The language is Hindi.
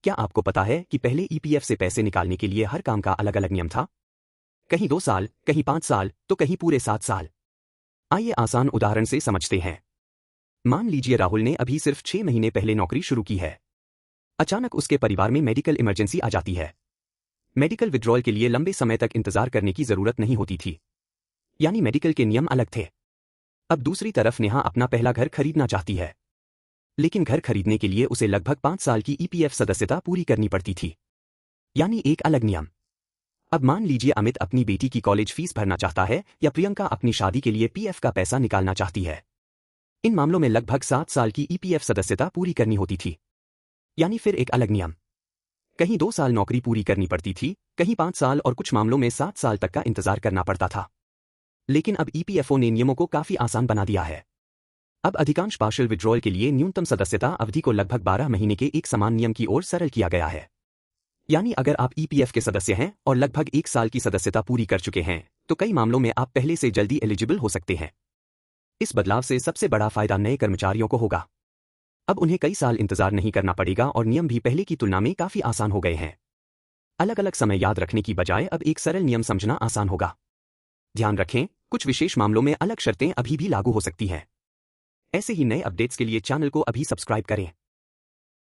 क्या आपको पता है कि पहले ईपीएफ से पैसे निकालने के लिए हर काम का अलग अलग नियम था? कहीं 2 साल, कहीं 5 साल, तो कहीं पूरे 7 साल। आइए आसान उदाहरण से समझते हैं। मान लीजिए राहुल ने अभी सिर्फ 6 महीने पहले नौकरी शुरू की है। अचानक उसके परिवार में मेडिकल इमरजेंसी आ जाती है। मेडिकल विड्रॉल के लिए लंबे समय तक इंतजार करने की जरूरत नहीं होती थी, यानी मेडिकल के नियम अलग थे। अब दूसरी तरफ नेहा अपना पहला घर खरीदना चाहती है, लेकिन घर खरीदने के लिए उसे लगभग 5 साल की ईपीएफ सदस्यता पूरी करनी पड़ती थी, यानी एक अलग नियम। अब मान लीजिए अमित अपनी बेटी की कॉलेज फीस भरना चाहता है या प्रियंका अपनी शादी के लिए पीएफ का पैसा निकालना चाहती है। इन मामलों में लगभग 7 साल की ईपीएफ सदस्यता पूरी करनी होती थी, यानी फिर एक अलग नियम। कहीं 2 साल नौकरी पूरी करनी पड़ती थी, कहीं 5 साल और कुछ मामलों में 7 साल तक का इंतजार करना पड़ता था। लेकिन अब ईपीएफओ ने नियमों को काफी आसान बना दिया है। अब अधिकांश पार्शियल विड्रॉल के लिए न्यूनतम सदस्यता अवधि को लगभग 12 महीने के एक समान नियम की ओर सरल किया गया है। यानी अगर आप ईपीएफ के सदस्य हैं और लगभग 1 साल की सदस्यता पूरी कर चुके हैं, तो कई मामलों में आप पहले से जल्दी एलिजिबल हो सकते हैं। इस बदलाव से सबसे बड़ा फायदा नए कर्मचारियों को होगा। अब उन्हें कई साल इंतजार नहीं करना पड़ेगा और नियम भी पहले की तुलना में काफी आसान हो गए हैं। अलग अलग समय याद रखने की बजाय अब एक सरल नियम समझना आसान होगा। ध्यान रखें, कुछ विशेष मामलों में अलग शर्तें अभी भी लागू हो सकती हैं। ऐसे ही नए अपडेट्स के लिए चैनल को अभी सब्सक्राइब करें।